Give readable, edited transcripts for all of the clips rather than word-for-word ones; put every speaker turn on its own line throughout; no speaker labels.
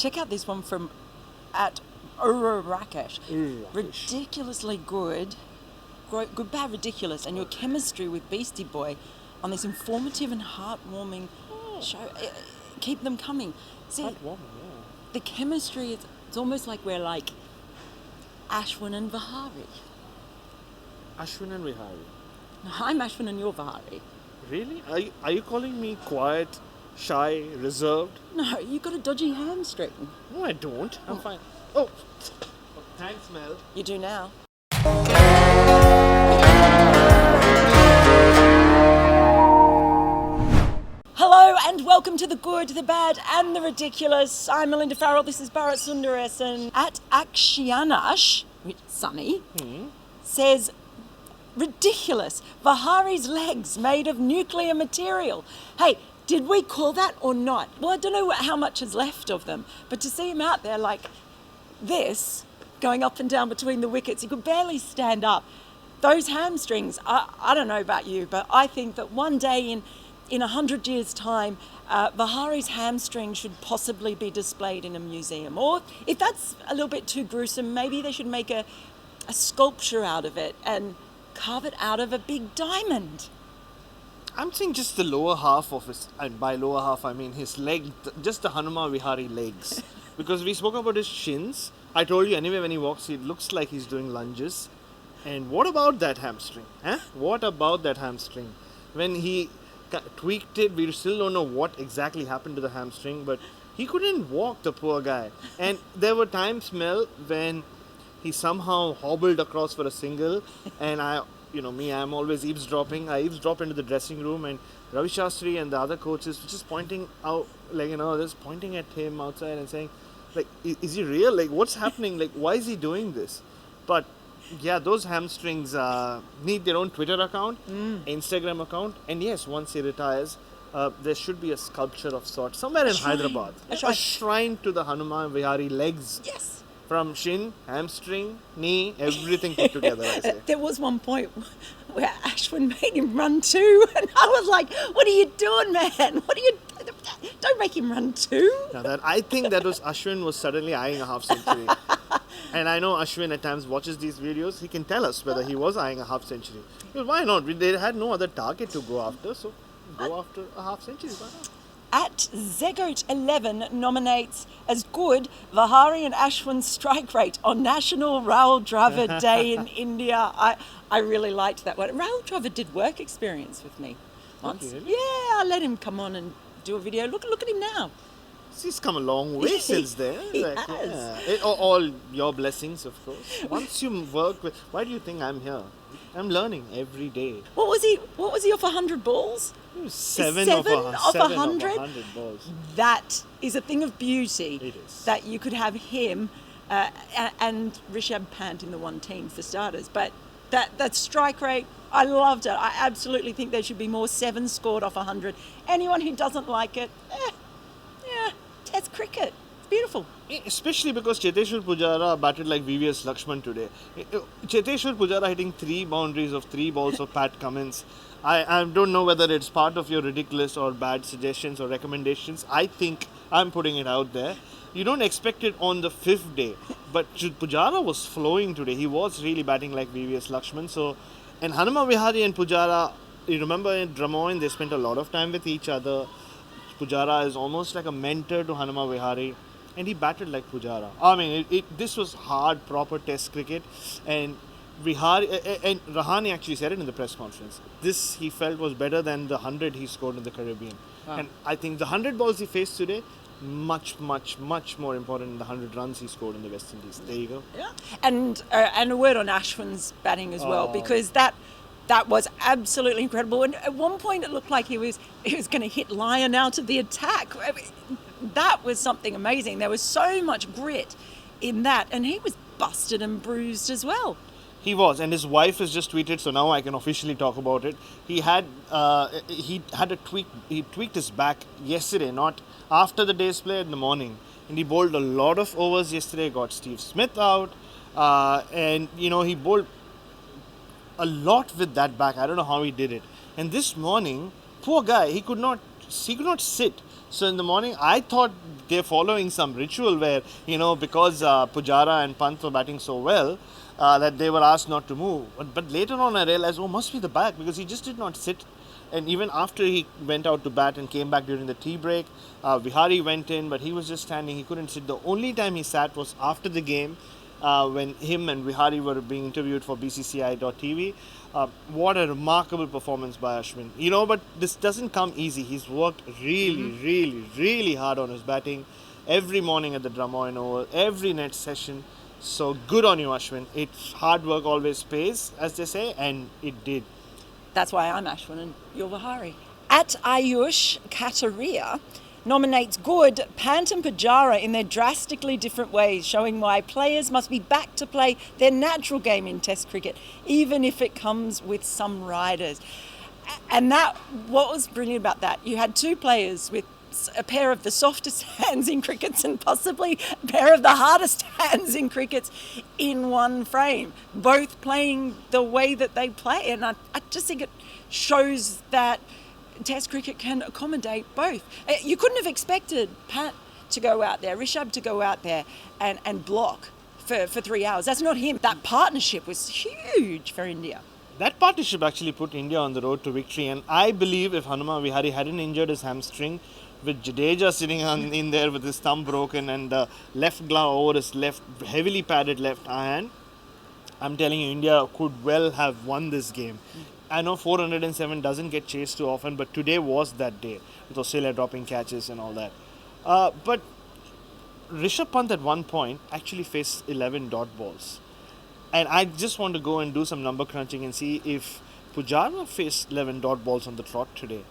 check out this one from at Rakesh. Ridiculously good. Good, bad, ridiculous. And your chemistry with Beastie Boy on this informative and heartwarming show. Keep them coming. See, the chemistry, it's almost like we're like Ashwin and Vihari.
Ashwin and Vihari.
No, I'm Ashwin and you're Vihari.
Really? Are you calling me quiet, shy, reserved?
No, you've got a dodgy hamstring.
No, I don't. I'm fine. Oh, thanks, Mel.
You do now. Hello and welcome to the good, the bad and the ridiculous. I'm Melinda Farrell, this is Bharat Sunderesan. At Akshianash, Sunny, says, ridiculous, Vihari's legs made of nuclear material. Hey, did we call that or not? Well, I don't know how much is left of them, but to see him out there like this, going up and down between the wickets, he could barely stand up. Those hamstrings, I don't know about you, but I think that one day in 100 years' time, Vihari's hamstring should possibly be displayed in a museum. Or if that's a little bit too gruesome, maybe they should make a sculpture out of it and carve it out of a big diamond.
I'm saying just the lower half of his, and by lower half I mean his leg, just the Hanuma Vihari legs. Because we spoke about his shins. I told you anyway, when he walks, it looks like he's doing lunges. And what about that hamstring? What about that hamstring? When he tweaked it, we still don't know what exactly happened to the hamstring, but he couldn't walk, the poor guy. And there were times, Mel, when he somehow hobbled across for a single, and I'm always eavesdropping. I eavesdrop into the dressing room, and Ravi Shastri and the other coaches were just pointing out, just pointing at him outside and saying, is he real? What's happening? Why is he doing this? But yeah, those hamstrings need their own Twitter account, Instagram account, and yes, once he retires, there should be a sculpture of sorts somewhere in Hyderabad. A shrine to the Hanuman Vihari legs.
Yes.
From shin, hamstring, knee, everything put together, I say.
There was one point where Ashwin made him run too, and I was like, what are you doing, man? Don't make him run too.
Now I think that was Ashwin was suddenly eyeing a half century. And I know Ashwin at times watches these videos. He can tell us whether he was eyeing a half century. Well, why not? They had no other target to go after, so go after a half century. Why not?
At Zegot11 nominates as good Vihari and Ashwin's strike rate on National Rahul Dravid Day in India. I really liked that one. Rahul Dravid did work experience with me once.
Okay.
Yeah, I let him come on and do a video. Look at him now.
He's come a long way since then.
He has.
Yeah. All your blessings, of course. Once you work with... Why do you think I'm here? I'm learning every day.
What was he off 100 balls?
Seven of 100 balls.
That is a thing of beauty.
It is.
That you could have him and Rishabh Pant in the one team for starters. But that strike rate, I loved it. I absolutely think there should be more 7 scored off 100. Anyone who doesn't like it, Test cricket. It's beautiful.
Especially because Cheteshwar Pujara batted like VVS Lakshman today. Cheteshwar Pujara hitting 3 boundaries of 3 balls of Pat Cummins. I don't know whether it's part of your ridiculous or bad suggestions or recommendations. I think I'm putting it out there. You don't expect it on the 5th day. But Pujara was flowing today. He was really batting like VVS Lakshman. So, and Hanuma Vihari and Pujara, you remember in Dramoin, they spent a lot of time with each other. Pujara is almost like a mentor to Hanuma Vihari, and he batted like Pujara. I mean, this was hard, proper test cricket, and Vihari and Rahane actually said it in the press conference. This, he felt, was better than the 100 he scored in the Caribbean. Wow. And I think the 100 balls he faced today, much more important than the 100 runs he scored in the West Indies. There you go.
Yeah, and a word on Ashwin's batting as well, because that was absolutely incredible. And at one point it looked like he was going to hit Lyon out of the attack. I mean, that was something amazing. There was so much grit in that, and he was busted and bruised as well.
He was, and his wife has just tweeted, so now I can officially talk about it. He had a tweak. He tweaked his back yesterday, not after the day's play, in the morning, and he bowled a lot of overs yesterday. Got Steve Smith out, and he bowled a lot with that back. I don't know how he did it. And this morning, poor guy, he could not sit. So in the morning, I thought they're following some ritual where, because Pujara and Pant were batting so well, that they were asked not to move. But later on, I realized, must be the back, because he just did not sit. And even after he went out to bat and came back during the tea break, Vihari went in, but he was just standing. He couldn't sit. The only time he sat was after the game, when him and Vihari were being interviewed for BCCI.TV. What a remarkable performance by Ashwin. But this doesn't come easy. He's worked really hard on his batting every morning at the Drummoyne Oval, every net session. So good on you, Ashwin. It's hard work always pays, as they say, and it did.
That's why I'm Ashwin and you're Vihari. At AUS, Kataria nominates Good, Pant and Pujara in their drastically different ways, showing why players must be back to play their natural game in Test cricket, even if it comes with some riders. And what was brilliant about that, you had two players with a pair of the softest hands in crickets and possibly a pair of the hardest hands in crickets in one frame, both playing the way that they play. And I just think it shows that Test cricket can accommodate both. You couldn't have expected Pat to go out there, Rishabh to go out there and block for 3 hours. That's not him. That partnership was huge for India.
That partnership actually put India on the road to victory, and I believe if Hanuma Vihari hadn't injured his hamstring, with Jadeja sitting in there with his thumb broken and the left glove over his heavily padded left hand, I'm telling you, India could well have won this game. I know 407 doesn't get chased too often, but today was that day, with Australia dropping catches and all that. But Rishabh Pant at one point actually faced 11 dot balls. And I just want to go and do some number crunching and see if Pujara faced 11 dot balls on the trot today.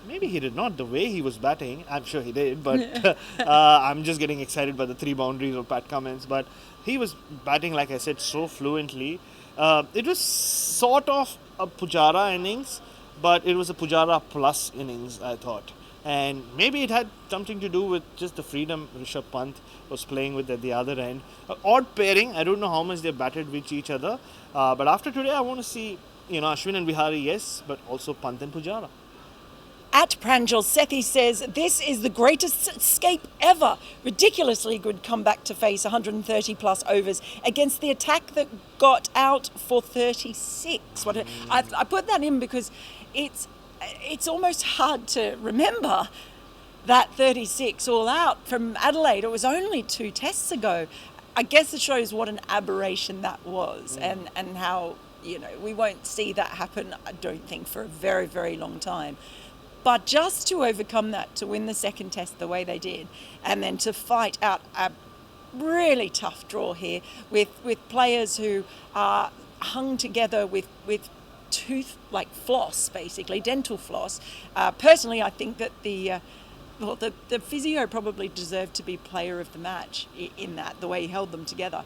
Maybe he did not. The way he was batting, I'm sure he did, but I'm just getting excited by the 3 boundaries of Pat Cummins. But he was batting, like I said, so fluently. It was sort of a Pujara innings, but it was a Pujara plus innings, I thought. And maybe it had something to do with just the freedom Rishabh Pant was playing with at the other end. Odd pairing. I don't know how much they batted with each other. But after today, I want to see, Ashwin and Vihari, yes, but also Pant and Pujara.
At Pranjal, Sethi says, this is the greatest escape ever. Ridiculously good comeback to face 130 plus overs against the attack that got out for 36. I put that in because it's almost hard to remember that 36 all out from Adelaide. It was only 2 tests ago. I guess it shows what an aberration that was and how, we won't see that happen, I don't think, for a very, very long time. But just to overcome that, to win the second test the way they did, and then to fight out a really tough draw here with players who are hung together with tooth, like floss, basically, dental floss. Personally, I think that the physio probably deserved to be player of the match in that, the way he held them together.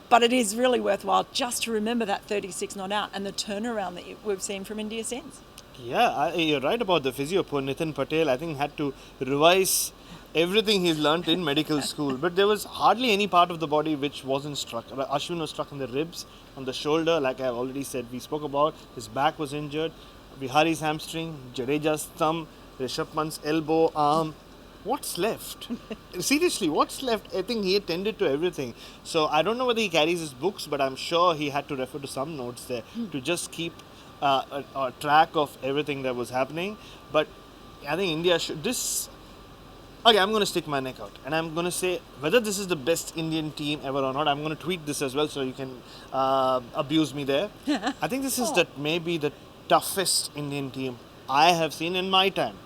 But it is really worthwhile just to remember that 36 not out and the turnaround that we've seen from India since.
Yeah, you're right about the physio. Poor Nitin Patel, I think, had to revise everything he's learnt in medical school. But there was hardly any part of the body which wasn't struck. Ashwin was struck in the ribs, on the shoulder, like I've already said, we spoke about. His back was injured. Vihari's hamstring, Jadeja's thumb, Rishabh Pant's elbow, arm. What's left? Seriously, what's left? I think he attended to everything. So I don't know whether he carries his books, but I'm sure he had to refer to some notes there to just keep a track of everything that was happening. But I think India should... Okay, I'm going to stick my neck out and I'm going to say whether this is the best Indian team ever or not. I'm going to tweet this as well so you can abuse me there. I think this is maybe the toughest Indian team I have seen in my time.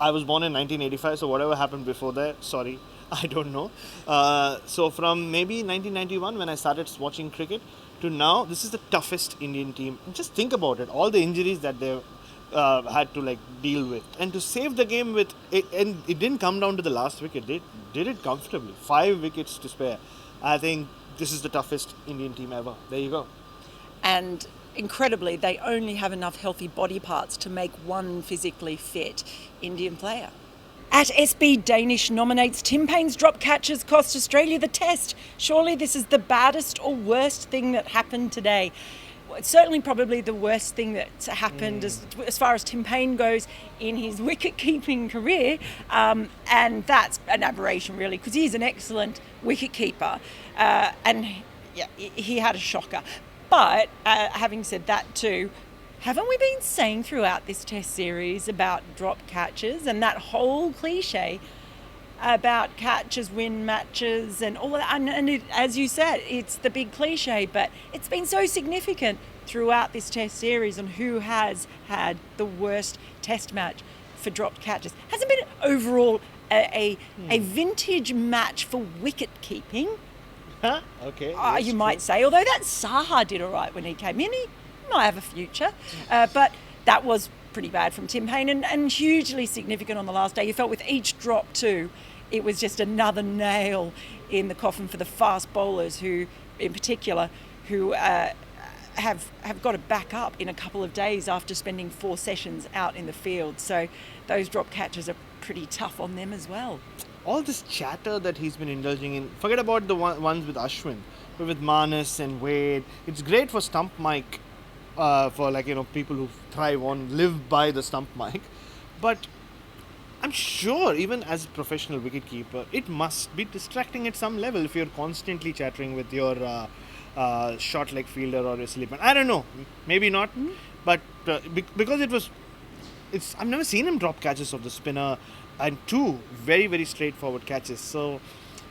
I was born in 1985, so whatever happened before that, sorry, I don't know. So from maybe 1991 when I started watching cricket to now, this is the toughest Indian team. Just think about it, all the injuries that they've had to deal with. And to save the game with it, and it didn't come down to the last wicket, they did it comfortably. 5 wickets to spare. I think this is the toughest Indian team ever. There you go.
And incredibly, they only have enough healthy body parts to make one physically fit Indian player. At SB Danish nominates Tim Paine's drop catches cost Australia the test. Surely this is the baddest or worst thing that happened today. certainly probably the worst thing that's happened as far as Tim Payne goes in his wicket-keeping career. And that's an aberration, really, because he's an excellent wicket-keeper. And yeah, he had a shocker. But having said that too, haven't we been saying throughout this test series about drop catches and that whole cliche about catches win matches and all of that? And it, as you said, it's the big cliche, but it's been so significant throughout this test series on who has had the worst test match for dropped catches. Hasn't been overall a vintage match for wicket keeping.
Okay.
You might say, although that Saha did all right when he came in. He might have a future. But that was pretty bad from Tim Payne and hugely significant on the last day. You felt with each drop too, it was just another nail in the coffin for the fast bowlers who, in particular, who have got to back up in a couple of days after spending 4 sessions out in the field. So those drop catches are pretty tough on them as well.
All this chatter that he's been indulging in, forget about the ones with Ashwin, but with Manas and Wade. It's great for stump mic, for people who live by the stump mic. But I'm sure even as a professional wicketkeeper, it must be distracting at some level if you're constantly chattering with your short leg fielder or a slipper. I don't know, maybe not, but because I've never seen him drop catches of the spinner and 2 very, very straightforward catches. So,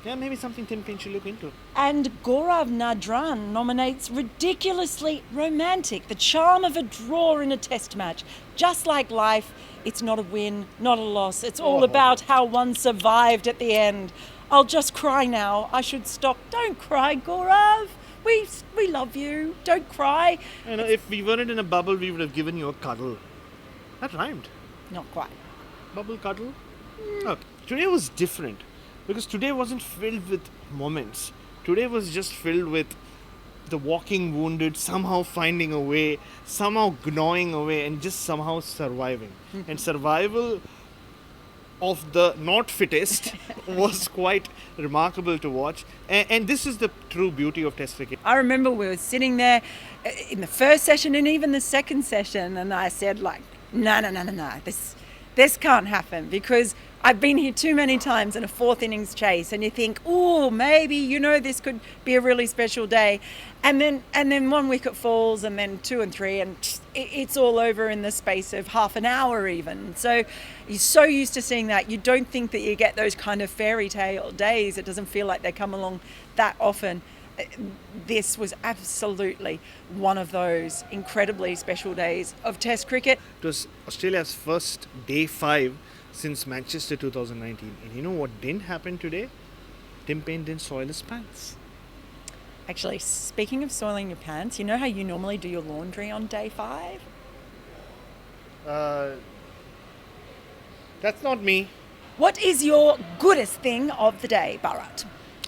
yeah, maybe something Tim Payne should look into.
And Gaurav Nadran nominates ridiculously romantic, the charm of a draw in a test match. Just like life, it's not a win, not a loss. It's all about how one survived at the end. I'll just cry now. I should stop. Don't cry, Gaurav. We love you. Don't cry.
If we weren't in a bubble, we would have given you a cuddle. That rhymed.
Not quite.
Bubble cuddle? Okay. Today was different because today wasn't filled with moments. Today was just filled with the walking wounded somehow finding a way, somehow gnawing away, and just somehow surviving. And survival of the not fittest was quite remarkable to watch. And this is the true beauty of Test cricket.
I remember we were sitting there in the first session and even the second session, and I said, no, this can't happen, because I've been here too many times in a 4th innings chase, and you think, oh, maybe, this could be a really special day. And then 1 wicket falls, and then 2 and 3, and it's all over in the space of half an hour even. So you're so used to seeing that, you don't think that you get those kind of fairy tale days. It doesn't feel like they come along that often. This was absolutely one of those incredibly special days of Test cricket.
It was Australia's first day 5 since Manchester 2019. And you know what didn't happen today? Tim Payne didn't soil his pants.
Actually, speaking of soiling your pants, you know how you normally do your laundry on day 5?
That's not me.
What is your goodest thing of the day, Bharat?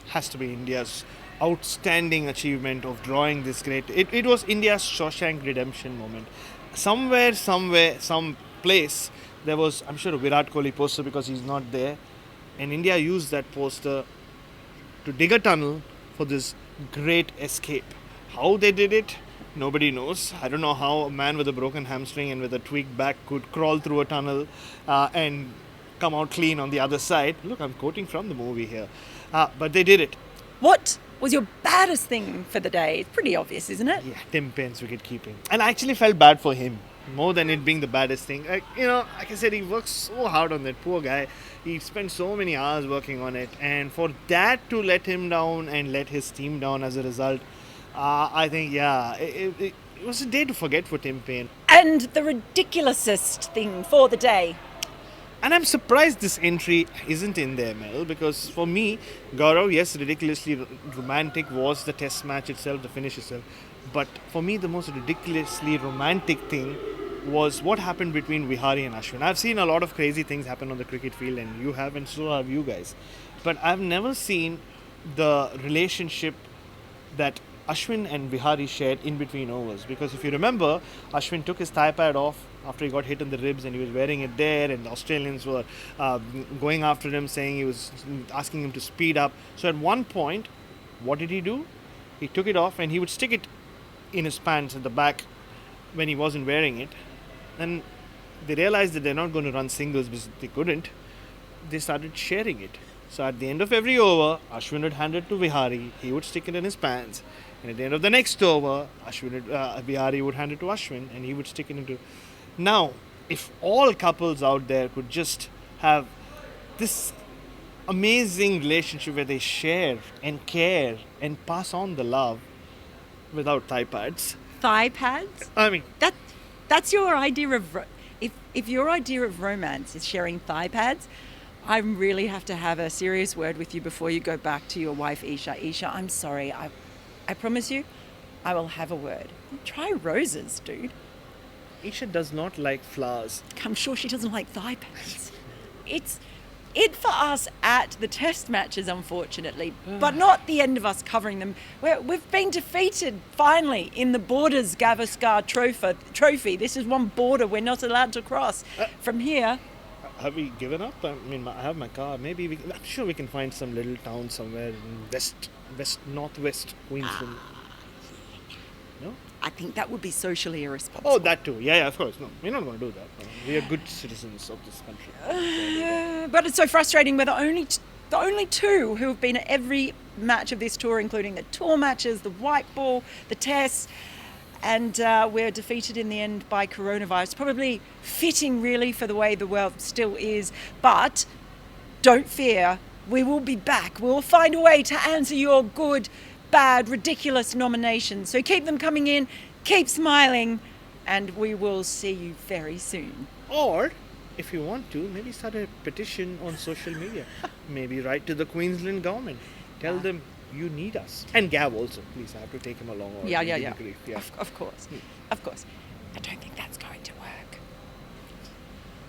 Has to be India's outstanding achievement of drawing this great. It was India's Shawshank Redemption moment. Somewhere, some place, there was, I'm sure, a Virat Kohli poster because he's not there. And India used that poster to dig a tunnel for this great escape. How they did it, nobody knows. I don't know how a man with a broken hamstring and with a tweaked back could crawl through a tunnel and come out clean on the other side. Look, I'm quoting from the movie here. But they did it.
What was your baddest thing for the day? It's pretty obvious, isn't it?
Yeah, Tim Payne's wicket keeping. And I actually felt bad for him, more than it being the baddest thing. Like I said, he works so hard on that, poor guy. He spent so many hours working on it. And for that to let him down and let his team down as a result, I think, it was a day to forget for Tim Payne.
And the ridiculousest thing for the day?
And I'm surprised this entry isn't in there, Mel, because for me, Gaurav, yes, ridiculously romantic was the test match itself, the finish itself. But for me, the most ridiculously romantic thing was what happened between Vihari and Ashwin. I've seen a lot of crazy things happen on the cricket field, and you have, and so have you guys. But I've never seen the relationship that Ashwin and Vihari shared in between overs. Because if you remember, Ashwin took his thigh pad off after he got hit in the ribs, and he was wearing it there, and the Australians were going after him, saying he was asking him to speed up. So at one point, what did he do? He took it off, and he would stick it in his pants at the back when he wasn't wearing it. And they realized that they're not going to run singles because they couldn't. They started sharing it. So at the end of every over, Ashwin would hand it to Vihari. He would stick it in his pants. And at the end of the next over, Vihari would hand it to Ashwin, and he would stick it into. Now, if all couples out there could just have this amazing relationship where they share and care and pass on the love without thigh pads.
Thigh pads?
I mean,
That's your idea of... If your idea of romance is sharing thigh pads, I really have to have a serious word with you before you go back to your wife, Isha. Isha, I'm sorry. I promise you, I will have a word. Try roses, dude.
Isha does not like flowers.
I'm sure she doesn't like thigh pads. It's it for us at the test matches, unfortunately, but not the end of us covering them. We've been defeated, finally, in the Borders Gavaskar trophy. This is one border we're not allowed to cross. From here...
Have we given up? I mean, I have my car. Maybe I'm sure we can find some little town somewhere in northwest Queensland. No?
I think that would be socially irresponsible.
Oh, that too. Yeah, of course. No, we're not going to do that. No. We are good citizens of this country.
But it's so frustrating. We're the only two who have been at every match of this tour, including the tour matches, the white ball, the tests, and we're defeated in the end by coronavirus. Probably fitting, really, for the way the world still is. But don't fear, we will be back. We'll find a way to answer your good, bad, ridiculous nominations. So keep them coming in, keep smiling, and we will see you very soon.
Or, if you want to, maybe start a petition on social media. Maybe write to the Queensland government. Tell them you need us. And Gav also, please. I have to take him along. Or
Yeah.
Grief. Yeah.
Of course. Of course. I don't think that's